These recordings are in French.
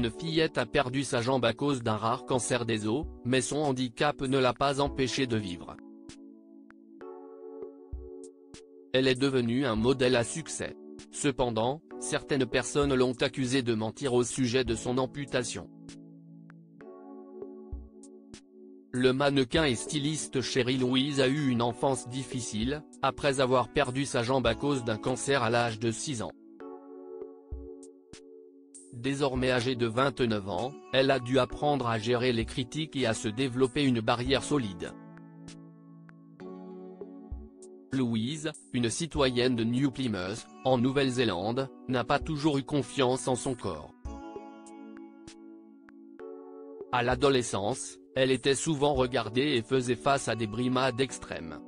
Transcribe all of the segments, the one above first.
une fillette a perdu sa jambe à cause d'un rare cancer des os, mais son handicap ne l'a pas empêchée de vivre. Elle est devenue un modèle à succès. Cependant, certaines personnes l'ont accusée de mentir au sujet de son amputation. Le mannequin et styliste Chérie Louise a eu une enfance difficile, après avoir perdu sa jambe à cause d'un cancer à l'âge de 6 ans. Désormais âgée de 29 ans, elle a dû apprendre à gérer les critiques et à se développer une barrière solide. Louise, une citoyenne de New Plymouth, en Nouvelle-Zélande, n'a pas toujours eu confiance en son corps. À l'adolescence, elle était souvent regardée et faisait face à des brimades extrêmes.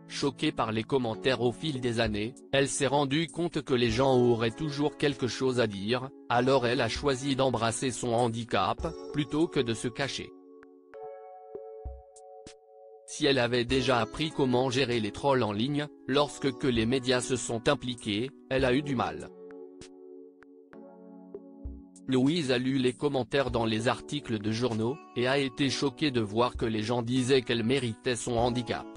Choquée par les commentaires au fil des années, elle s'est rendue compte que les gens auraient toujours quelque chose à dire, alors elle a choisi d'embrasser son handicap, plutôt que de se cacher. Si elle avait déjà appris comment gérer les trolls en ligne, lorsque les médias se sont impliqués, elle a eu du mal. Louise a lu les commentaires dans les articles de journaux, et a été choquée de voir que les gens disaient qu'elle méritait son handicap.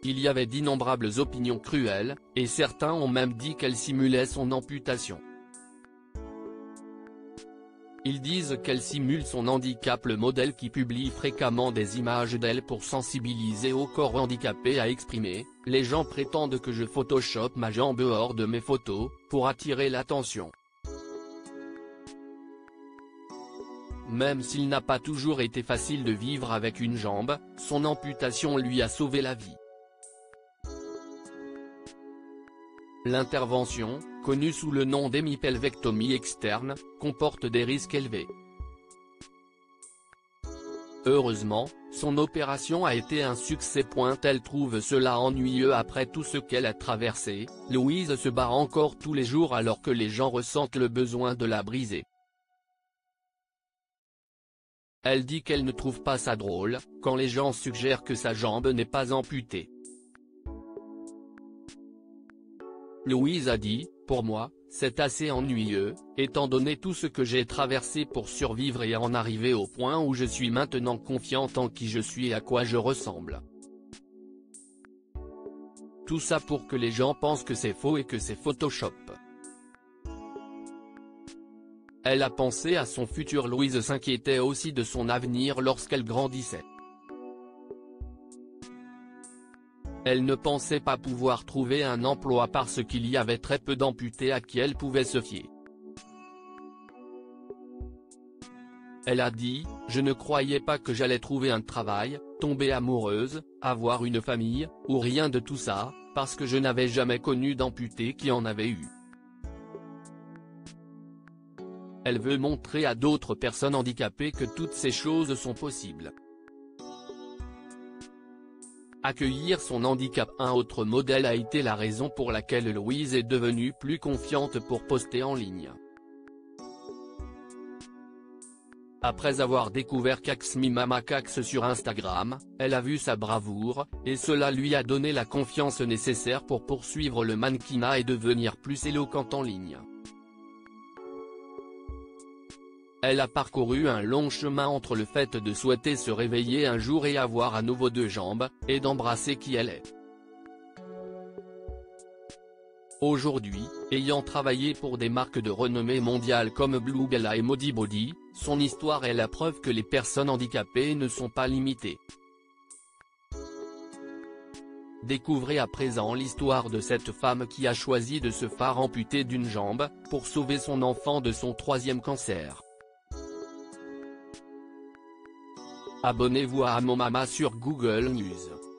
Il y avait d'innombrables opinions cruelles, et certains ont même dit qu'elle simulait son amputation. Ils disent qu'elle simule son handicap. Le modèle qui publie fréquemment des images d'elle pour sensibiliser au corps handicapé a exprimé « Les gens prétendent que je photoshop ma jambe hors de mes photos, pour attirer l'attention. » Même s'il n'a pas toujours été facile de vivre avec une jambe, son amputation lui a sauvé la vie. L'intervention, connue sous le nom d'hémipelvectomie externe, comporte des risques élevés. Heureusement, son opération a été un succès. Elle trouve cela ennuyeux après tout ce qu'elle a traversé. Louise se bat encore tous les jours alors que les gens ressentent le besoin de la briser. Elle dit qu'elle ne trouve pas ça drôle, quand les gens suggèrent que sa jambe n'est pas amputée. Louise a dit, « Pour moi, c'est assez ennuyeux, étant donné tout ce que j'ai traversé pour survivre et en arriver au point où je suis maintenant confiante en qui je suis et à quoi je ressemble. Tout ça pour que les gens pensent que c'est faux et que c'est Photoshop. » Elle a pensé à son futur. Louise s'inquiétait aussi de son avenir lorsqu'elle grandissait. Elle ne pensait pas pouvoir trouver un emploi parce qu'il y avait très peu d'amputés à qui elle pouvait se fier. Elle a dit « Je ne croyais pas que j'allais trouver un travail, tomber amoureuse, avoir une famille, ou rien de tout ça, parce que je n'avais jamais connu d'amputés qui en avaient eu. » Elle veut montrer à d'autres personnes handicapées que toutes ces choses sont possibles. Accueillir son handicap. Un autre modèle a été la raison pour laquelle Louise est devenue plus confiante pour poster en ligne. Après avoir découvert Caxmimamakax sur Instagram, elle a vu sa bravoure, et cela lui a donné la confiance nécessaire pour poursuivre le mannequinat et devenir plus éloquente en ligne. Elle a parcouru un long chemin entre le fait de souhaiter se réveiller un jour et avoir à nouveau deux jambes, et d'embrasser qui elle est. Aujourd'hui, ayant travaillé pour des marques de renommée mondiale comme Blue Gala et Modibody, son histoire est la preuve que les personnes handicapées ne sont pas limitées. Découvrez à présent l'histoire de cette femme qui a choisi de se faire amputer d'une jambe, pour sauver son enfant de son 3e cancer. Abonnez-vous à Mon Mama sur Google News.